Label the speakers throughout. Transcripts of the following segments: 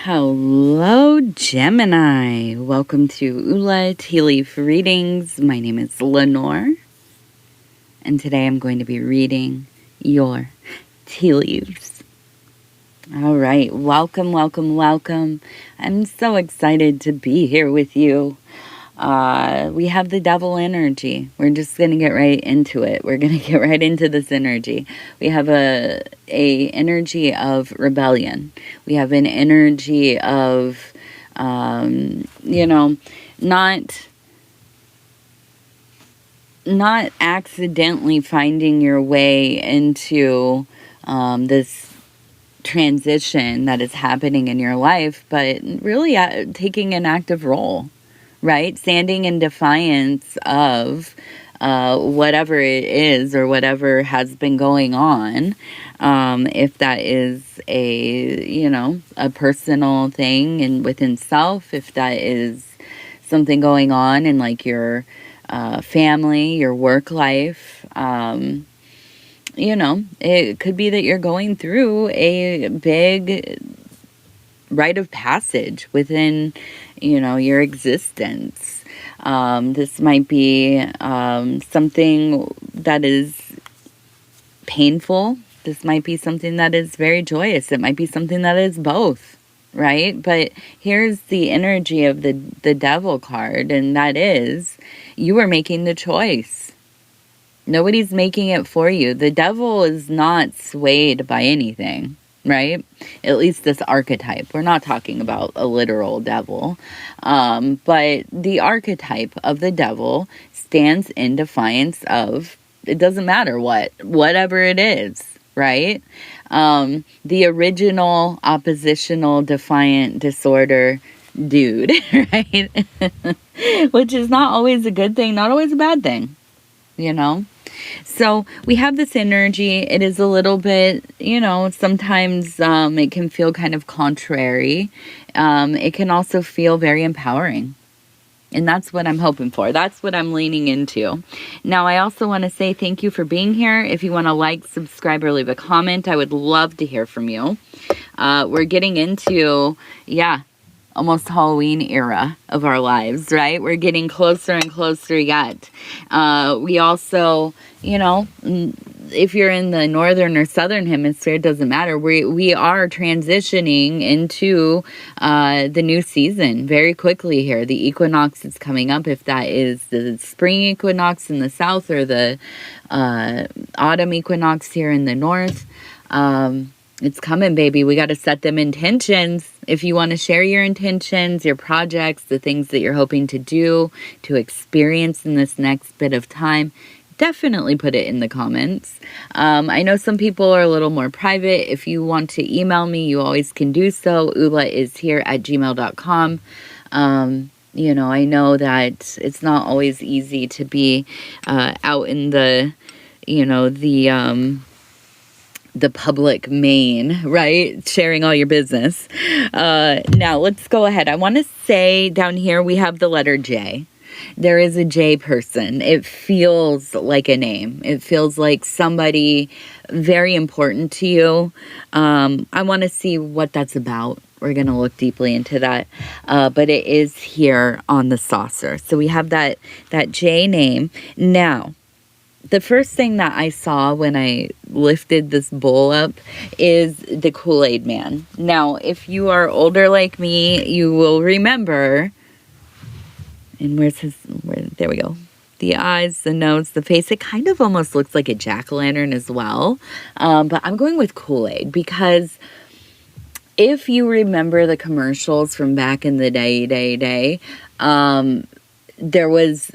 Speaker 1: Hello, Gemini. Welcome to Ula Tea Leaf Readings. My name is Lenor, and today I'm going to be reading your tea leaves. All right, welcome, welcome, welcome. I'm so excited to be here with you. We have the devil energy. We're just going to get right into it. We're going to get right into this energy. We have a energy of rebellion. We have an energy of, not accidentally finding your way into this transition that is happening in your life, but really taking an active role. Right? Standing in defiance of whatever it is or whatever has been going on. If that is a personal thing and within self, if that is something going on in like your family, your work life, it could be that you're going through a big rite of passage within your existence. This might be something that is painful. This might be something that is very joyous. It might be something that is both, right? But here's the energy of the devil card, and that is you are making the choice. Nobody's making it for you. The devil is not swayed by anything. Right? At least this archetype. We're not talking about a literal devil. But the archetype of the devil stands in defiance of, it doesn't matter whatever it is, right? The original oppositional defiant disorder dude, right? Which is not always a good thing, not always a bad thing, So we have this energy. It is a little bit, sometimes it can feel kind of contrary. It can also feel very empowering. And that's what I'm hoping for. That's what I'm leaning into. Now, I also want to say thank you for being here. If you want to like, subscribe, or leave a comment, I would love to hear from you. We're getting into, almost Halloween era of our lives, right? We're getting closer and closer yet. We also, if you're in the northern or southern hemisphere, it doesn't matter. We are transitioning into the new season very quickly here. The equinox is coming up, if that is the spring equinox in the south or the autumn equinox here in the north. It's coming, baby. We got to set them intentions. If you want to share your intentions, your projects, the things that you're hoping to do, to experience in this next bit of time, definitely put it in the comments. I know some people are a little more private. If you want to email me, you always can do so. ulaishere@gmail.com. I know that it's not always easy to be out in the public main, right? Sharing all your business. Now, let's go ahead. I want to say down here we have the letter J. There is a J person. It feels like a name. It feels like somebody very important to you. I want to see what that's about. We're going to look deeply into that. But it is here on the saucer. So we have that J name. Now, the first thing that I saw when I lifted this bowl up is the Kool-Aid Man. Now, if you are older like me, you will remember, and there we go. The eyes, the nose, the face, it kind of almost looks like a jack-o'-lantern as well. But I'm going with Kool-Aid because if you remember the commercials from back in the day, there was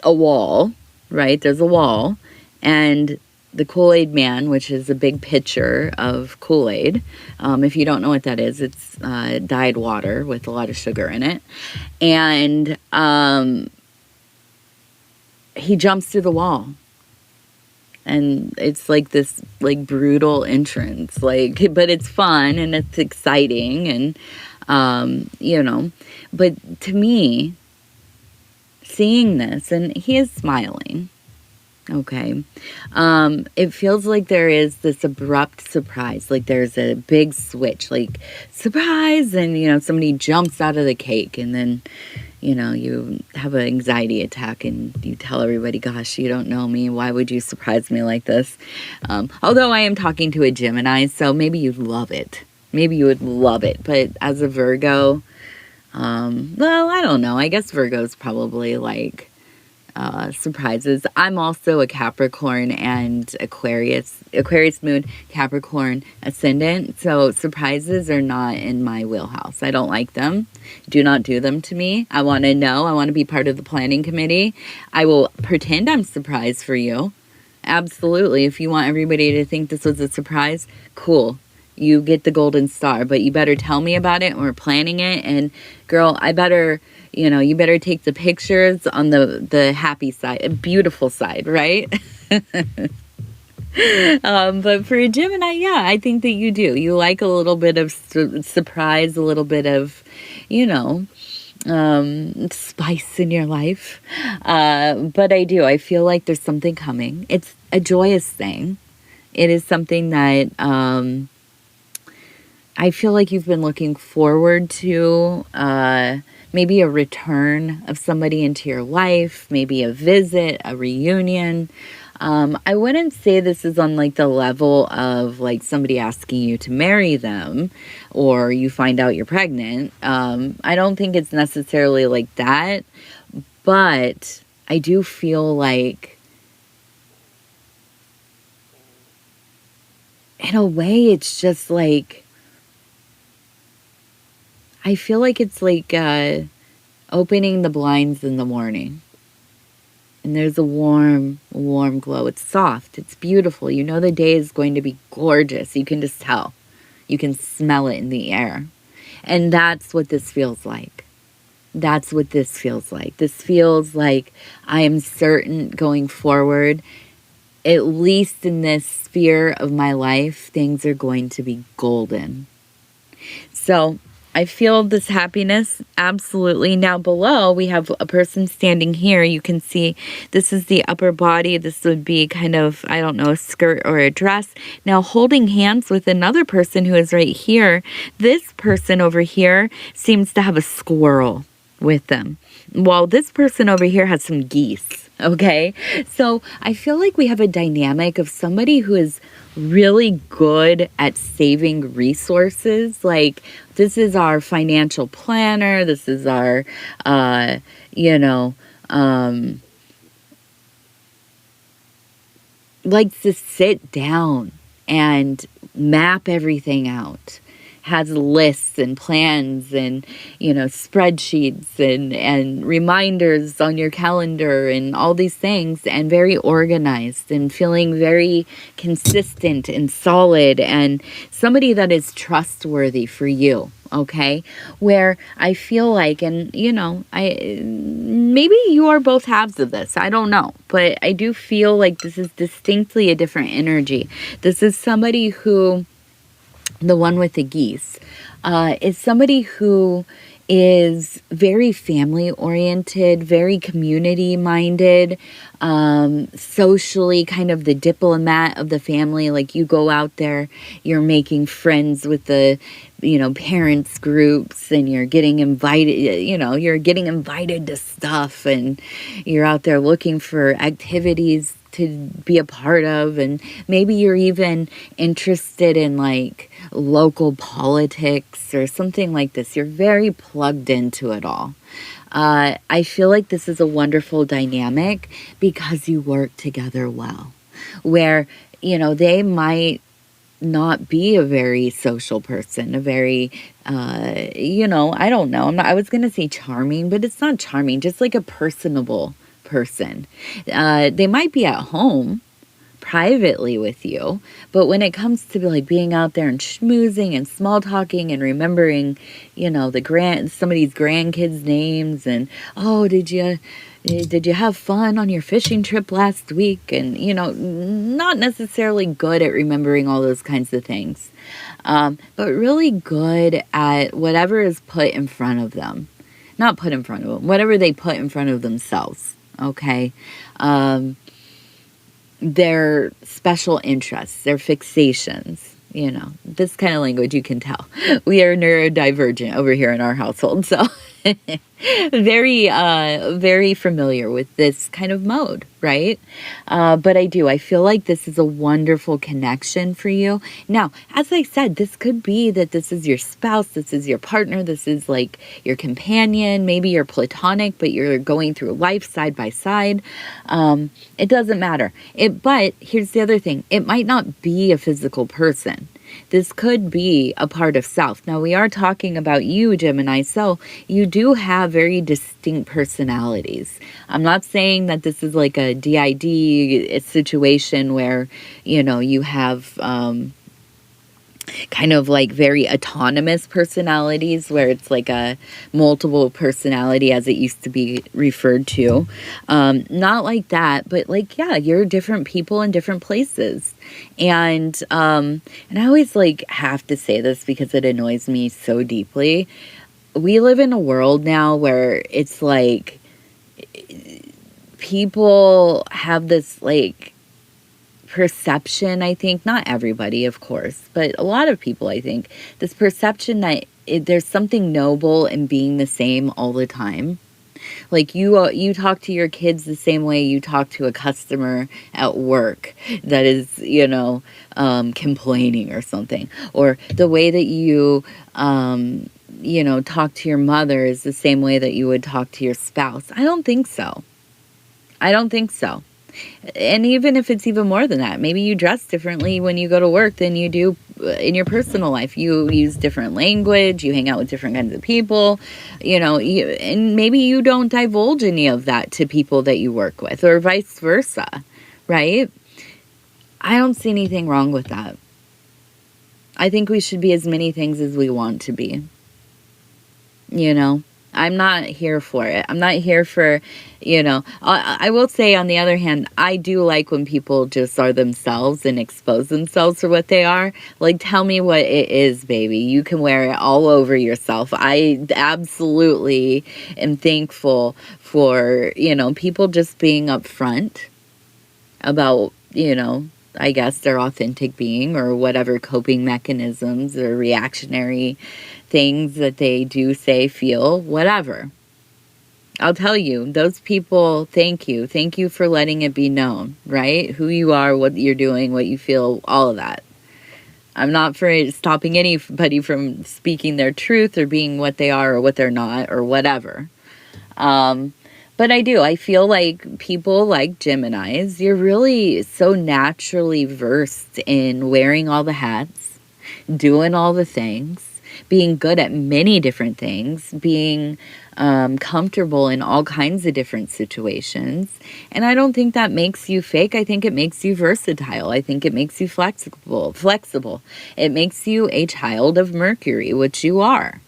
Speaker 1: a wall. Right? There's a wall, and the Kool-Aid Man, which is a big pitcher of Kool-Aid. If you don't know what that is, it's dyed water with a lot of sugar in it. And he jumps through the wall. And it's like this like brutal entrance, but it's fun and it's exciting and but to me, seeing this, and he is smiling, Okay. It feels like there is this abrupt surprise, like there's a big switch, like surprise, and somebody jumps out of the cake, and then you have an anxiety attack and you tell everybody, gosh, you don't know me. Why would you surprise me like this? Although I am talking to a Gemini, so maybe you'd love it. Maybe you would love it. But as a Virgo, well, I don't know. I guess Virgo's probably like surprises. I'm also a Capricorn and Aquarius moon, Capricorn ascendant. So surprises are not in my wheelhouse. I don't like them. Do not do them to me. I want to know. I want to be part of the planning committee. I will pretend I'm surprised for you. Absolutely. If you want everybody to think this was a surprise, cool. You get the golden star, but you better tell me about it. We're planning it. And girl, I better... you better take the pictures on the happy side, a beautiful side, right? But for a Gemini, yeah, I think that you do. You like a little bit of surprise, a little bit of, spice in your life. But I do. I feel like there's something coming. It's a joyous thing. It is something that I feel like you've been looking forward to. Maybe a return of somebody into your life, maybe a visit, a reunion. I wouldn't say this is on like the level of like somebody asking you to marry them or you find out you're pregnant. I don't think it's necessarily like that, but I do feel like in a way it's just like, I feel like it's like opening the blinds in the morning. And there's a warm glow. It's soft. It's beautiful. The day is going to be gorgeous. You can just tell. You can smell it in the air. And that's what this feels like. That's what this feels like. This feels like I am certain going forward, at least in this sphere of my life, things are going to be golden. So I feel this happiness, absolutely. Now below, we have a person standing here. You can see this is the upper body. This would be kind of, I don't know, a skirt or a dress. Now holding hands with another person who is right here. This person over here seems to have a squirrel with them, while this person over here has some geese. Okay, so I feel like we have a dynamic of somebody who is really good at saving resources. Like, this is our financial planner. This is our, likes to sit down and map everything out. Has lists and plans and, spreadsheets and reminders on your calendar and all these things, and very organized and feeling very consistent and solid, and somebody that is trustworthy for you. Okay, where I feel like, and maybe you are both halves of this. I don't know, but I do feel like this is distinctly a different energy. This is somebody who, the one with the geese, is somebody who is very family oriented, very community minded, socially kind of the diplomat of the family. Like, you go out there, you're making friends with the, parents groups, and you're getting invited, you're getting invited to stuff, and you're out there looking for activities to be a part of, and maybe you're even interested in like local politics or something like this. You're very plugged into it all. I feel like this is a wonderful dynamic because you work together well, where they might not be a very social person, a very I don't know, I was gonna say charming, but it's not charming, just like a personable person. They might be at home privately with you, but when it comes to like being out there and schmoozing and small talking and remembering, somebody's grandkids' names, and did you have fun on your fishing trip last week? And not necessarily good at remembering all those kinds of things, but really good at whatever is put in front of them. Not put in front of them, whatever they put in front of themselves. Okay. their special interests, their fixations. This kind of language, you can tell. We are neurodivergent over here in our household, so very familiar with this kind of mode, right? But I feel like this is a wonderful connection for you. Now, as I said, this could be that this is your spouse, this is your partner, this is like your companion, maybe you're platonic, but you're going through life side by side. It doesn't matter. But here's the other thing. It might not be a physical person. This could be a part of self. Now, we are talking about you, Gemini, so you do have very distinct personalities. I'm not saying that this is like a DID situation where, you have kind of like very autonomous personalities where it's like a multiple personality as it used to be referred to. Not like that, but like, yeah, you're different people in different places. And I always like have to say this because it annoys me so deeply. We live in a world now where it's like people have this like perception, I think, not everybody, of course, but a lot of people, I think, this perception that there's something noble in being the same all the time. Like you talk to your kids the same way you talk to a customer at work that is, complaining or something. Or the way that you, talk to your mother is the same way that you would talk to your spouse. I don't think so. And even if it's even more than that, maybe you dress differently when you go to work than you do in your personal life. You use different language, you hang out with different kinds of people, and maybe you don't divulge any of that to people that you work with, or vice versa, right? I don't see anything wrong with that. I think we should be as many things as we want to be. I'm not here for it. I'm not here for, I will say on the other hand, I do like when people just are themselves and expose themselves for what they are. Like, tell me what it is, baby. You can wear it all over yourself. I absolutely am thankful for, people just being upfront about, I guess their authentic being or whatever coping mechanisms or reactionary things that they do say, feel, whatever. I'll tell you, those people, thank you. Thank you for letting it be known, right? Who you are, what you're doing, what you feel, all of that. I'm not for stopping anybody from speaking their truth or being what they are or what they're not or whatever. But I feel like people like Geminis, you're really so naturally versed in wearing all the hats, doing all the things, being good at many different things, being comfortable in all kinds of different situations. And I don't think that makes you fake. I think it makes you versatile. I think it makes you flexible. It makes you a child of Mercury, which you are,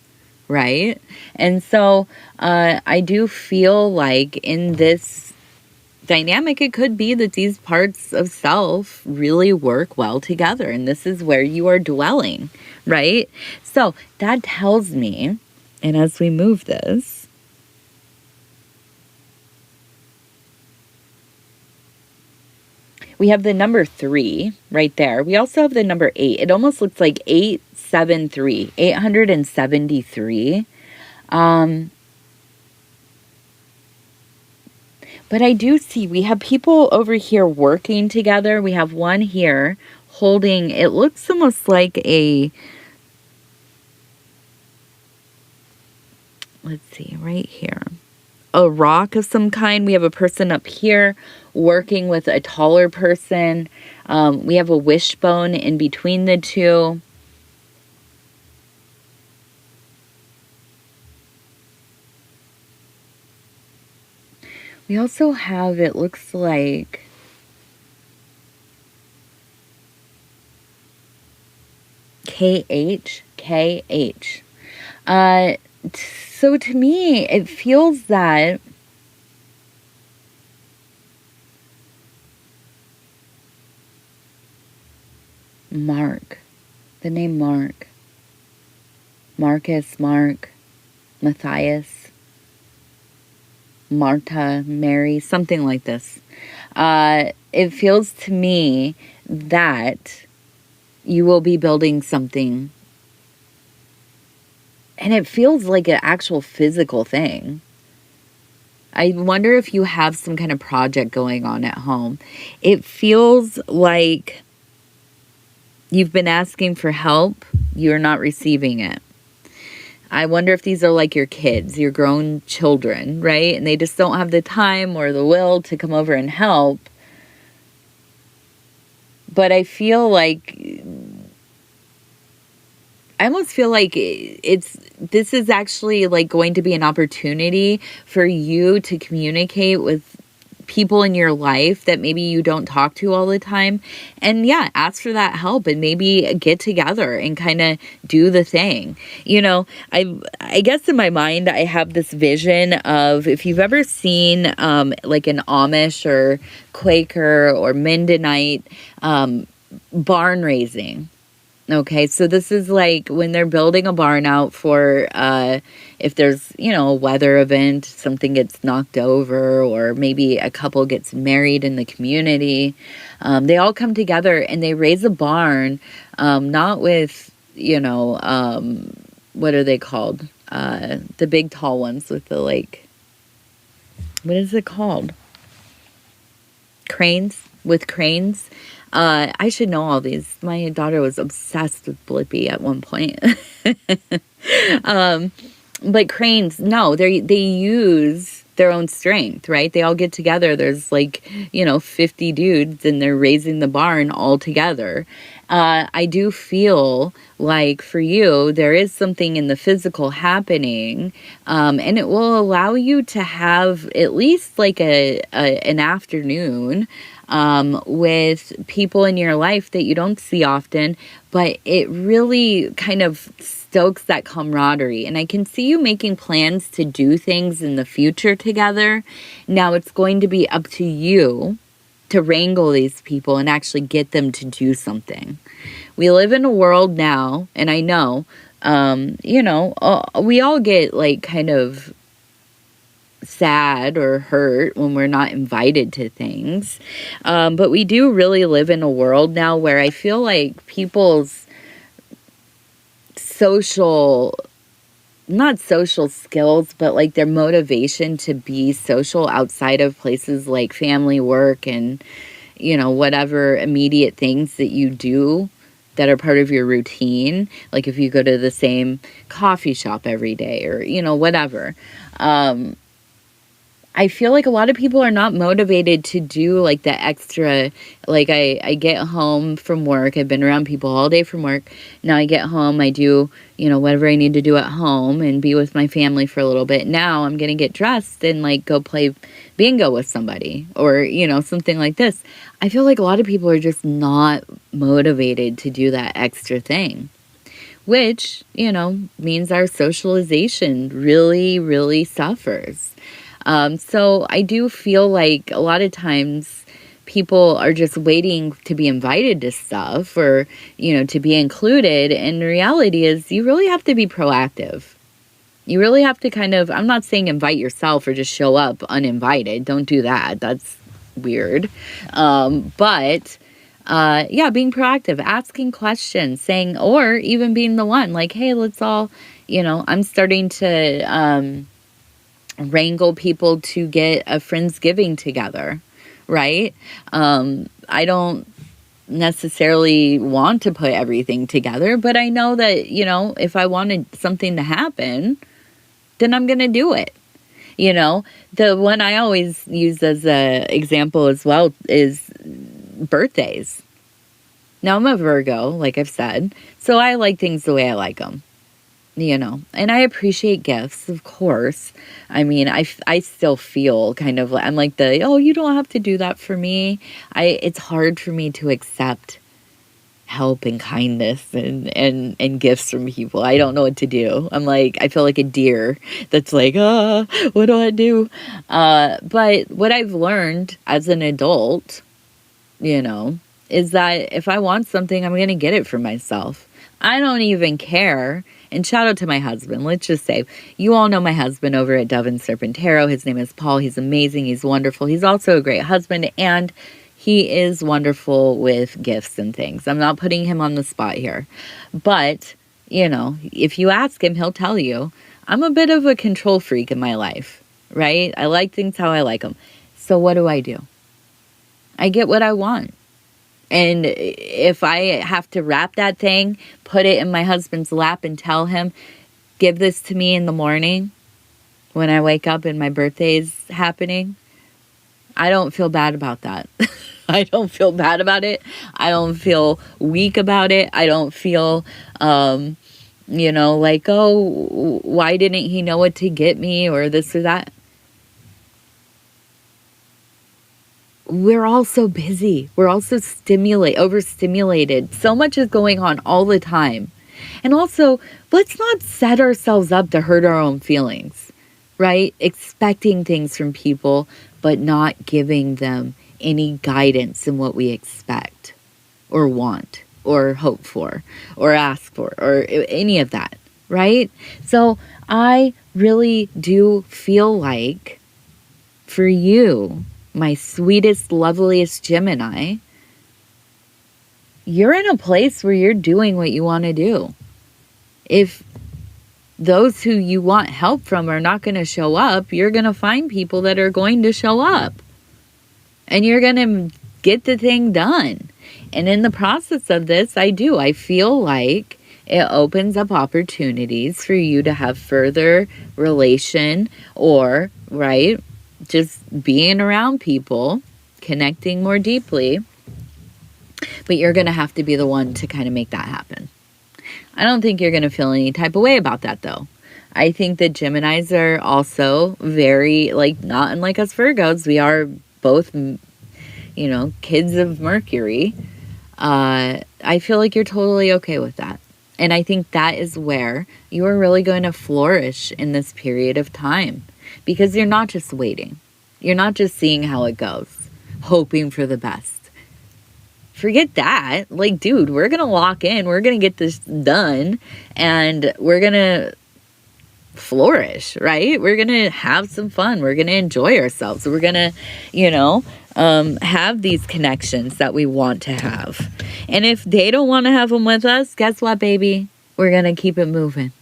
Speaker 1: right? And so I do feel like in this dynamic, it could be that these parts of self really work well together. And this is where you are dwelling, right? So that tells me, and as we move this, we have the number 3 right there. We also have the number 8. It almost looks like 873, 873. But I do see we have people over here working together. We have one here holding, it looks almost like let's see, right here, a rock of some kind. We have a person up here working with a taller person. We have a wishbone in between the two. We also have, it looks like, KH. So to me, it feels that Mark, the name Mark, Marcus, Mark, Matthias, Marta, Mary, something like this. it feels to me that you will be building something, and it feels like an actual physical thing. I wonder if you have some kind of project going on at home. It feels like you've been asking for help, you're not receiving it. I wonder if these are like your kids, your grown children, right? And they just don't have the time or the will to come over and help. But I feel like, I almost feel like this is actually like going to be an opportunity for you to communicate with people in your life that maybe you don't talk to all the time, and yeah, ask for that help and maybe get together and kind of do the thing. I guess in my mind I have this vision of, if you've ever seen like an Amish or Quaker or Mennonite barn raising. Okay, so this is like when they're building a barn out for if there's, a weather event, something gets knocked over, or maybe a couple gets married in the community. They all come together and they raise a barn, not with, what are they called? The big tall ones with the what is it called? Cranes, with cranes. I should know all these. My daughter was obsessed with Blippi at one point. But cranes, no, they use their own strength, right? They all get together. There's 50 dudes, and they're raising the barn all together. I do feel like for you, there is something in the physical happening, and it will allow you to have at least like an afternoon with people in your life that you don't see often, but it really kind of stokes that camaraderie. And I can see you making plans to do things in the future together. Now it's going to be up to you to wrangle these people and actually get them to do something. We live in a world now, and I know, we all get kind of sad or hurt when we're not invited to things. But we do really live in a world now where I feel like people's not social skills, but their motivation to be social outside of places like family, work, and, whatever immediate things that you do that are part of your routine. Like if you go to the same coffee shop every day or, whatever. I feel like a lot of people are not motivated to do the extra, I get home from work. Be around people all day from work. Now I get home, I do, whatever I need to do at home and be with my family for a little bit. Now I'm going to get dressed and go play bingo with somebody or, something like this. I feel like a lot of people are just not motivated to do that extra thing, which, means our socialization really, really suffers. So I do feel like a lot of times people are just waiting to be invited to stuff or, to be included. And the reality is you really have to be proactive. You really have to I'm not saying invite yourself or just show up uninvited. Don't do that. That's weird. But being proactive, asking questions, saying, or even being the one hey, let's all, I'm starting to, wrangle people to get a Friendsgiving together, right? I don't necessarily want to put everything together, but I know that, if I wanted something to happen, then I'm going to do it. The one I always use as an example as well is birthdays. Now I'm a Virgo, like I've said, so I like things the way I like them. And I appreciate gifts, of course. I mean, I still feel I'm like you don't have to do that for me. It's hard for me to accept help and kindness and gifts from people. I don't know what to do. I feel like a deer that's what do I do? But what I've learned as an adult, is that if I want something, I'm going to get it for myself. I don't even care. And shout out to my husband. Let's just say, you all know my husband over at Dove and Serpent Tarot. His name is Paul. He's amazing. He's wonderful. He's also a great husband. And He is wonderful with gifts and things. I'm not putting him on the spot here. But, you know, if you ask him, he'll tell you, I'm a bit of a control freak in my life, right? I like things how I like them. So what do? I get what I want. And if I have to wrap that thing, put it in my husband's lap and tell him, give this to me in the morning when I wake up and my birthday's happening, I don't feel bad about that. I don't feel bad about it. I don't feel weak about it. I don't feel, like, oh, why didn't he know what to get me or this or that? We're all so busy. We're all so overstimulated. So much is going on all the time. And also, let's not set ourselves up to hurt our own feelings, right? Expecting things from people, but not giving them any guidance in what we expect or want or hope for or ask for or any of that, right? So I really do feel like for you, my sweetest, loveliest Gemini, you're in a place where you're doing what you want to do. If those who you want help from are not going to show up, you're going to find people that are going to show up. And you're going to get the thing done. And in the process of this, I feel like it opens up opportunities for you to have further relation or, right, just being around people, connecting more deeply. But you're going to have to be the one to kind of make that happen. I don't think you're going to feel any type of way about that, though. I think that Geminis are also very, not unlike us Virgos. We are both, kids of Mercury. I feel like you're totally okay with that. And I think that is where you are really going to flourish in this period of time. Because you're not just waiting. You're not just seeing how it goes, hoping for the best. Forget that. Dude, we're going to lock in. We're going to get this done. And we're going to flourish, right? We're going to have some fun. We're going to enjoy ourselves. We're going to, have these connections that we want to have. And if they don't want to have them with us, guess what, baby? We're going to keep it moving.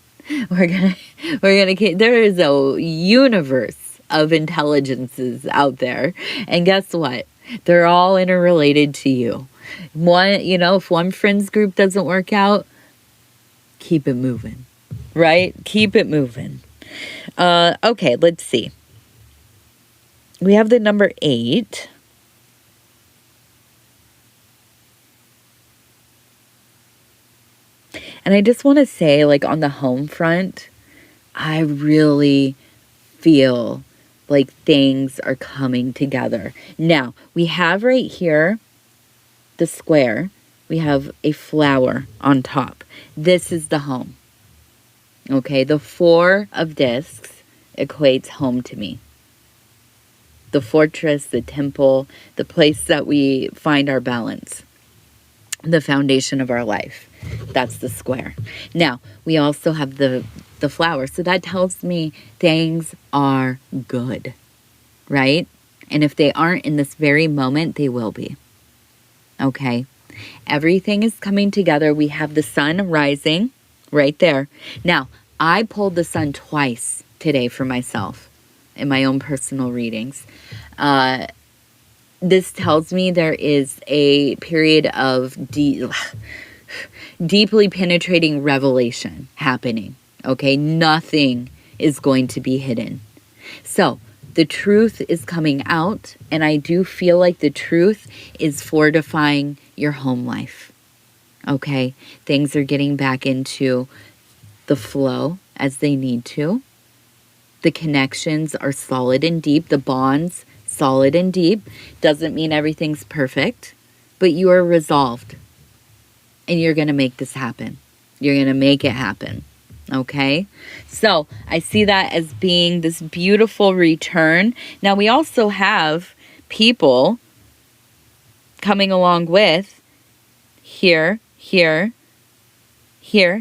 Speaker 1: We're gonna keep, there is a universe of intelligences out there. And guess what? They're all interrelated to you. If one friends group doesn't work out, keep it moving, right? Keep it moving. Okay, let's see. We have the number 8. And I just want to say, on the home front, I really feel like things are coming together. Now, we have right here the square. We have a flower on top. This is the home. Okay, the 4 of discs equates home to me. The fortress, the temple, the place that we find our balance. The foundation of our life. That's the square. Now, we also have the flower. So that tells me things are good, right? And if they aren't in this very moment, they will be. Okay? Everything is coming together. We have the sun rising right there. Now, I pulled the sun twice today for myself in my own personal readings. This tells me there is a period of deeply penetrating revelation happening. Okay, nothing is going to be hidden. So the truth is coming out, and I do feel like the truth is fortifying your home life. Okay, things are getting back into the flow as they need to. The connections are solid and deep. The bonds solid and deep. Doesn't mean everything's perfect, but you are resolved. And you're going to make this happen. You're going to make it happen. Okay? So I see that as being this beautiful return. Now we also have people coming along with here.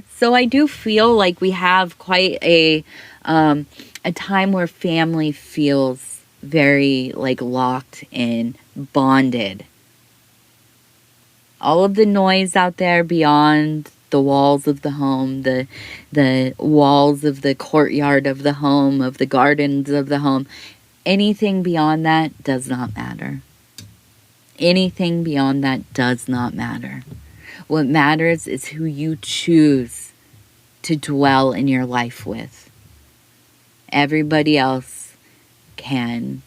Speaker 1: So I do feel like we have quite a time where family feels very locked in, bonded, All of the noise out there beyond the walls of the home, the walls of the courtyard of the home, of the gardens of the home, anything beyond that does not matter. Anything beyond that does not matter. What matters is who you choose to dwell in your life with. Everybody else can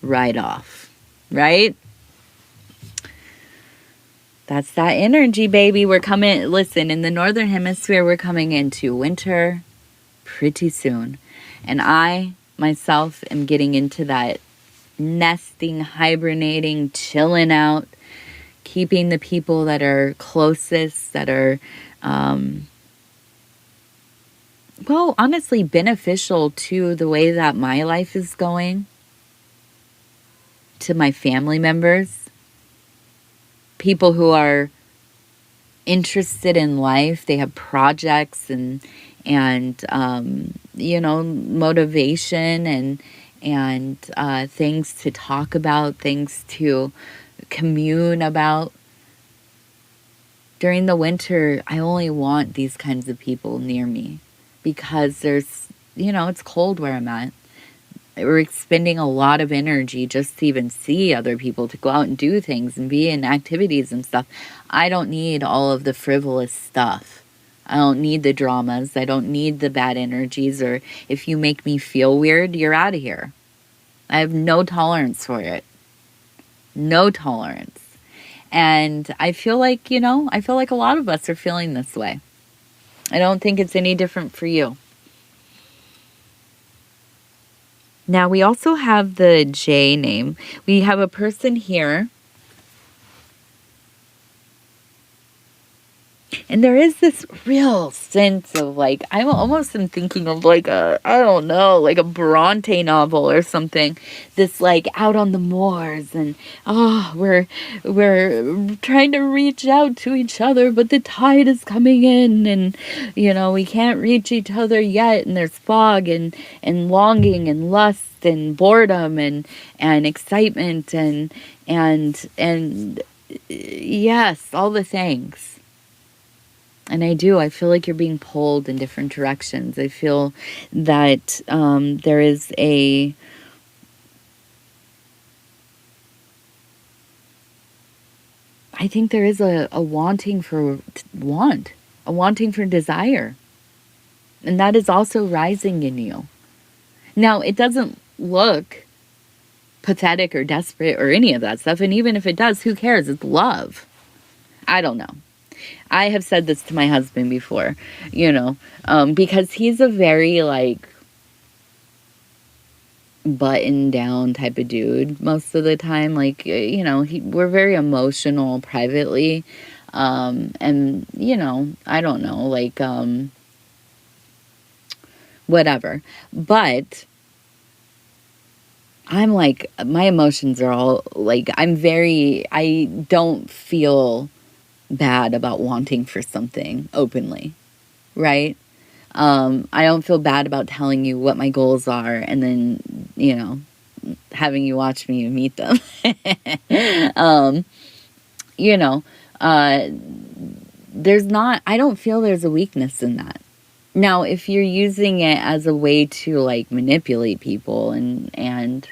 Speaker 1: write off, right? That's that energy, baby. We're coming, listen, in the Northern Hemisphere, we're coming into winter pretty soon. And I, myself, am getting into that nesting, hibernating, chilling out, keeping the people that are closest, that are, well, honestly, beneficial to the way that my life is going, to my family members, people who are interested in life. They have projects and motivation and things to talk about, things to commune about. During the winter, I only want these kinds of people near me because there's, it's cold where I'm at. We're expending a lot of energy just to even see other people, to go out and do things and be in activities and stuff. I don't need all of the frivolous stuff. I don't need the dramas. I don't need the bad energies. Or if you make me feel weird, you're out of here. I have no tolerance for it. No tolerance. And I feel like, a lot of us are feeling this way. I don't think it's any different for you. Now, we also have the J name. We have a person here. And there is this real sense of like, I almost am thinking of like a Bronte novel or something. This like out on the moors and, we're trying to reach out to each other, but the tide is coming in and, we can't reach each other yet. And there's fog and longing and lust and boredom and excitement and yes, all the things. And I feel like you're being pulled in different directions. I feel that there is a wanting for desire. And that is also rising in you. Now, it doesn't look pathetic or desperate or any of that stuff. And even if it does, who cares? It's love. I don't know. I have said this to my husband before, because he's a very like buttoned down type of dude most of the time. Like, we're very emotional privately. And, I don't know, like, whatever. But I'm like, my emotions are all like, I don't feel bad about wanting for something openly, right? I don't feel bad about telling you what my goals are and then, having you watch me meet them. I don't feel there's a weakness in that. Now, if you're using it as a way to like manipulate people and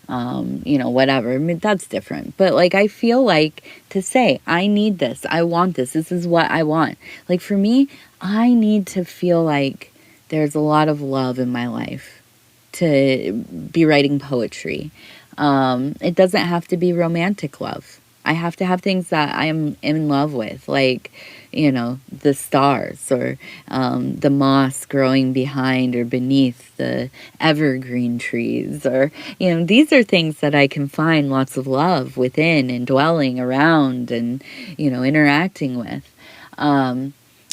Speaker 1: whatever. I mean, that's different. But like, I feel like to say, I need this. I want this. This is what I want. Like for me, I need to feel like there's a lot of love in my life to be writing poetry. It doesn't have to be romantic love. I have to have things that I am in love with, like, the stars or the moss growing behind or beneath the evergreen trees. Or, these are things that I can find lots of love within and dwelling around and, interacting with.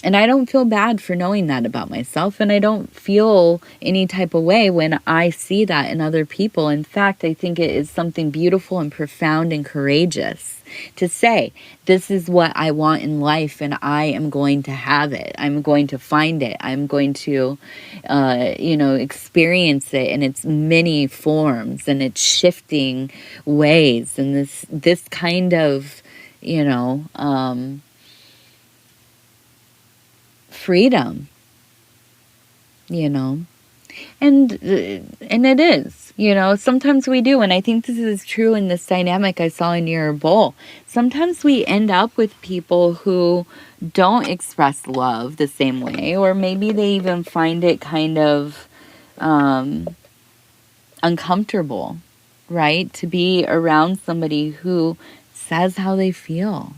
Speaker 1: And I don't feel bad for knowing that about myself. And I don't feel any type of way when I see that in other people. In fact, I think it is something beautiful and profound and courageous to say, this is what I want in life and I am going to have it. I'm going to find it. I'm going to, experience it in its many forms and its shifting ways. And this kind of, freedom, and it is, sometimes we do. And I think this is true in this dynamic I saw in your bowl. Sometimes we end up with people who don't express love the same way, or maybe they even find it kind of uncomfortable, right, to be around somebody who says how they feel,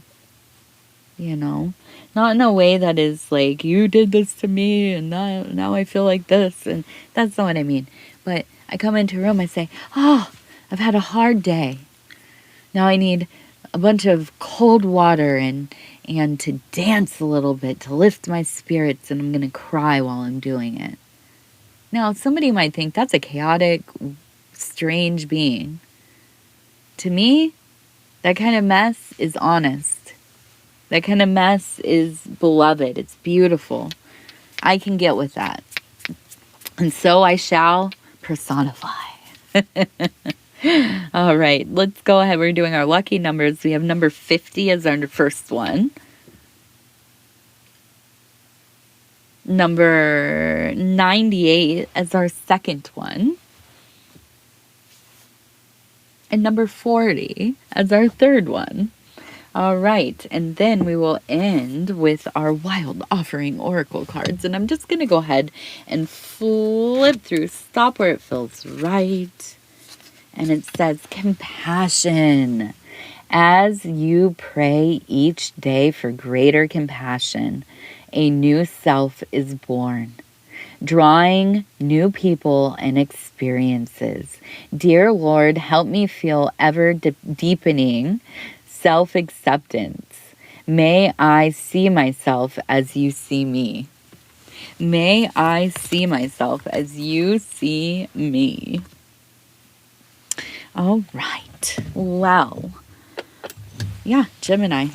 Speaker 1: not in a way that is like, you did this to me and now I feel like this. And that's not what I mean. But I come into a room, I say, oh, I've had a hard day. Now I need a bunch of cold water and to dance a little bit to lift my spirits, and I'm going to cry while I'm doing it. Now, somebody might think that's a chaotic, strange being. To me, that kind of mess is honest. That kind of mess is beloved. It's beautiful. I can get with that. And so I shall personify. All right, let's go ahead. We're doing our lucky numbers. We have number 50 as our first one. Number 98 as our second one. And number 40 as our third one. All right, and then we will end with our Wild Offering Oracle cards. And I'm just going to go ahead and flip through, stop where it feels right. And it says, compassion. As you pray each day for greater compassion, a new self is born, drawing new people and experiences. Dear Lord, help me feel ever deepening self-acceptance. May I see myself as you see me. May I see myself as you see me. All right. Well, yeah, Gemini.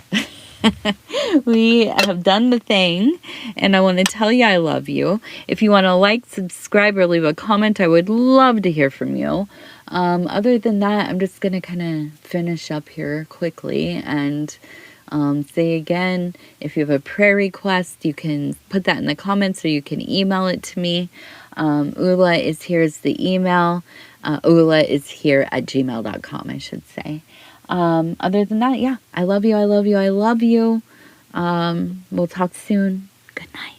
Speaker 1: We have done the thing, and I want to tell you I love you. If you want to like, subscribe, or leave a comment, I would love to hear from you. Other than that, I'm just going to kind of finish up here quickly and say again, if you have a prayer request, you can put that in the comments or you can email it to me. Ula is here as the email. Ula is here at gmail.com, I should say. Other than that, yeah, I love you, I love you, I love you. We'll talk soon. Good night.